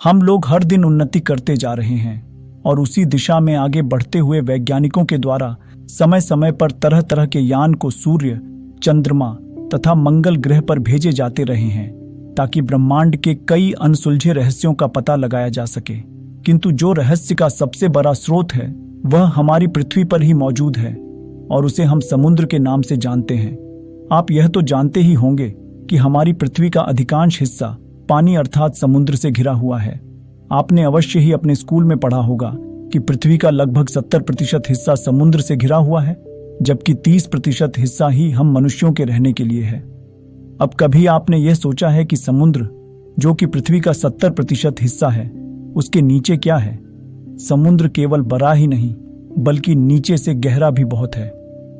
हम लोग हर दिन उन्नति करते जा रहे हैं और उसी दिशा में आगे बढ़ते हुए वैज्ञानिकों के द्वारा समय समय पर तरह तरह के यान को सूर्य, चंद्रमा तथा मंगल ग्रह पर भेजे जाते रहे हैं ताकि ब्रह्मांड के कई अनसुलझे रहस्यों का पता लगाया जा सके। किंतु जो रहस्य का सबसे बड़ा स्रोत है वह हमारी पृथ्वी पर ही मौजूद है और उसे हम समुद्र के नाम से जानते हैं। आप यह तो जानते ही होंगे कि हमारी पृथ्वी का अधिकांश हिस्सा पानी अर्थात समुद्र से घिरा हुआ है। आपने अवश्य ही अपने स्कूल में पढ़ा होगा कि पृथ्वी का लगभग 70% हिस्सा समुद्र से घिरा हुआ है, जबकि 30% हिस्सा ही हम मनुष्यों के रहने के लिए है। अब कभी आपने यह सोचा है कि समुद्र, जो कि पृथ्वी का 70% हिस्सा है, उसके नीचे क्या है? समुद्र केवल बड़ा ही नहीं बल्कि नीचे से गहरा भी बहुत है।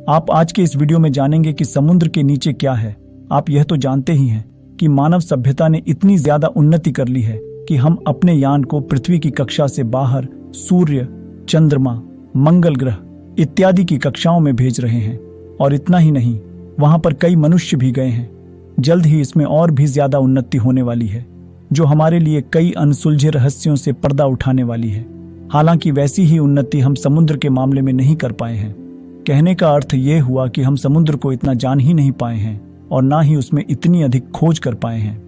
आप आज के इस वीडियो में जानेंगे कि समुद्र के नीचे क्या है। आप यह तो जानते ही हैं कि मानव सभ्यता ने इतनी ज्यादा उन्नति कर ली है कि हम अपने यान को पृथ्वी की कक्षा से बाहर सूर्य, चंद्रमा, मंगल ग्रह इत्यादि की कक्षाओं में भेज रहे हैं। और इतना ही नहीं, वहां पर कई मनुष्य भी गए हैं। जल्द ही इसमें और भी ज्यादा उन्नति होने वाली है, जो हमारे लिए कई अनसुलझे रहस्यों से पर्दा उठाने वाली है। हालांकि वैसी ही उन्नति हम समुद्र के मामले में नहीं कर पाए हैं। कहने का अर्थ यह हुआ कि हम समुद्र को इतना जान ही नहीं पाए हैं और ना ही उसमें इतनी अधिक खोज कर पाए हैं।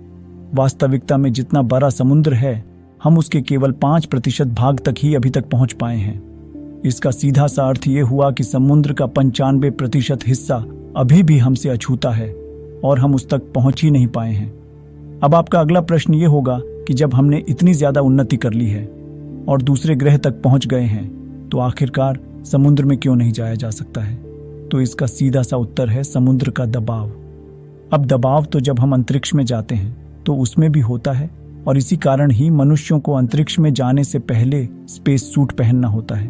वास्तविकता में जितना बड़ा समुद्र है, हम उसके केवल 5% भाग तक ही अभी तक पहुंच पाए हैं। इसका सीधा सा अर्थ यह हुआ कि समुद्र का 95% हिस्सा अभी भी हमसे अछूता है और हम उस तक पहुंच ही नहीं पाए हैं। अब आपका अगला प्रश्न यह होगा कि जब हमने इतनी ज्यादा उन्नति कर ली है और दूसरे ग्रह तक पहुंच गए हैं, तो आखिरकार समुद्र में क्यों नहीं जाया जा सकता है? तो इसका सीधा सा उत्तर है समुद्र का दबाव। अब दबाव तो जब हम अंतरिक्ष में जाते हैं तो उसमें भी होता है और इसी कारण ही मनुष्यों को अंतरिक्ष में जाने से पहले स्पेस सूट पहनना होता है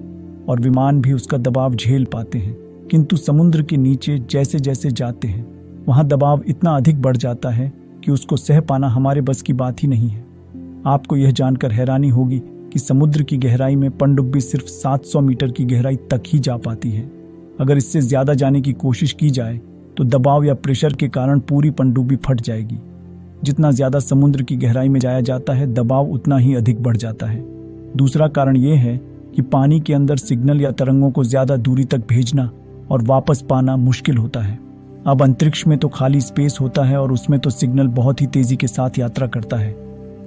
और विमान भी उसका दबाव झेल पाते हैं। किंतु समुद्र के नीचे जैसे जैसे जाते हैं वहां दबाव इतना अधिक बढ़ जाता है कि उसको सह पाना हमारे बस की बात ही नहीं है। आपको यह जानकर हैरानी होगी कि समुद्र की गहराई में पनडुब्बी सिर्फ 700 मीटर की गहराई तक ही जा पाती है। अगर इससे ज्यादा जाने की कोशिश की जाए तो दबाव या प्रेशर के कारण पूरी पनडुब्बी फट जाएगी। जितना ज्यादा समुद्र की गहराई में जाया जाता है, दबाव उतना ही अधिक बढ़ जाता है। दूसरा कारण यह है कि पानी के अंदर सिग्नल या तरंगों को ज्यादा दूरी तक भेजना और वापस पाना मुश्किल होता है। अब अंतरिक्ष में तो खाली स्पेस होता है और उसमें तो सिग्नल बहुत ही तेजी के साथ यात्रा करता है,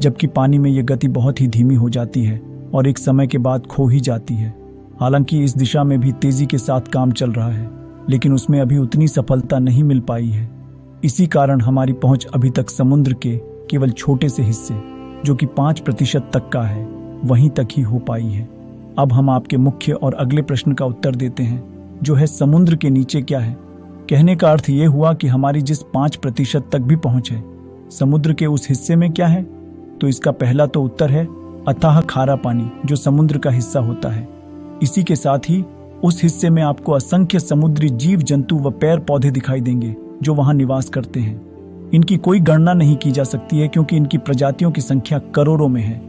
जबकि पानी में यह गति बहुत ही धीमी हो जाती है और एक समय के बाद खो ही जाती है। हालांकि इस दिशा में भी तेजी के साथ काम चल रहा है, लेकिन उसमें अभी उतनी सफलता नहीं मिल पाई है। इसी कारण हमारी पहुंच अभी तक समुद्र के केवल छोटे से हिस्से, जो कि 5% तक का है, वहीं तक ही हो पाई है। अब हम आपके मुख्य और अगले प्रश्न का उत्तर देते हैं, जो है समुद्र के नीचे क्या है। कहने का अर्थ यह हुआ कि हमारी जिस 5% तक भी पहुंच है, समुद्र के उस हिस्से में क्या है? तो इसका पहला तो उत्तर है अथाह खारा पानी, जो समुद्र का हिस्सा होता है। इसी के साथ ही उस हिस्से में आपको असंख्य समुद्री जीव जंतु व पेड़ पौधे दिखाई देंगे जो वहां निवास करते हैं। इनकी कोई गणना नहीं की जा सकती है क्योंकि इनकी प्रजातियों की संख्या करोड़ों में है।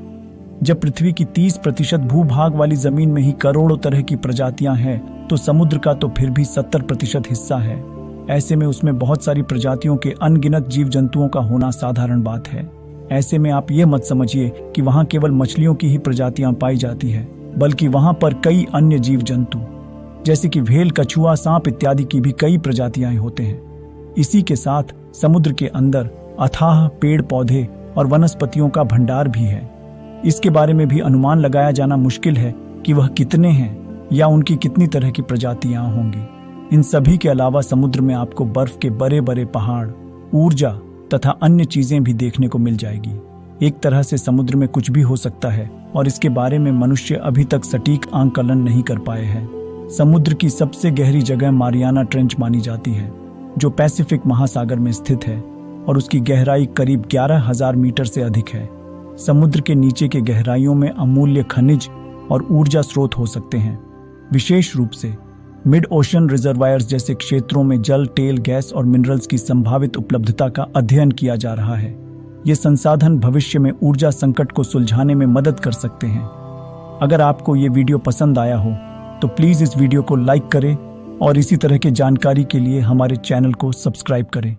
जब पृथ्वी की 30% भूभाग वाली जमीन में ही करोड़ों तरह की प्रजातियां हैं, तो समुद्र का तो फिर भी 70% हिस्सा है। ऐसे में उसमें बहुत सारी प्रजातियों के अनगिनत जीव जंतुओं का होना साधारण बात है। ऐसे में आप ये मत समझिए कि वहां केवल मछलियों की ही प्रजातियां पाई जाती है, बल्कि वहां पर कई अन्य जीव जंतु जैसे कि व्हेल, कछुआ, सांप इत्यादि की भी कई प्रजातियां होते हैं। इसी के साथ समुद्र के अंदर अथाह पेड़ पौधे और वनस्पतियों का भंडार भी है। इसके बारे में भी अनुमान लगाया जाना मुश्किल है कि वह कितने हैं या उनकी कितनी तरह की प्रजातियां होंगी। इन सभी के अलावा समुद्र में आपको बर्फ के बड़े बड़े पहाड़, ऊर्जा तथा अन्य चीजें भी देखने को मिल जाएगी। एक तरह से समुद्र में कुछ भी हो सकता है और इसके बारे में मनुष्य अभी तक सटीक आंकलन नहीं कर पाए हैं। समुद्र की सबसे गहरी जगह मारियाना ट्रेंच मानी जाती है, जो पैसिफिक महासागर में स्थित है और उसकी गहराई करीब 11,000 मीटर से अधिक है। समुद्र के नीचे के गहराइयों में अमूल्य खनिज और ऊर्जा स्रोत हो सकते हैं। विशेष रूप से मिड ओशन रिजर्वायर्स जैसे क्षेत्रों में जल, तेल, गैस और मिनरल्स की संभावित उपलब्धता का अध्ययन किया जा रहा है। ये संसाधन भविष्य में ऊर्जा संकट को सुलझाने में मदद कर सकते हैं। अगर आपको ये वीडियो पसंद आया हो तो प्लीज इस वीडियो को लाइक करें और इसी तरह की जानकारी के लिए हमारे चैनल को सब्सक्राइब करें।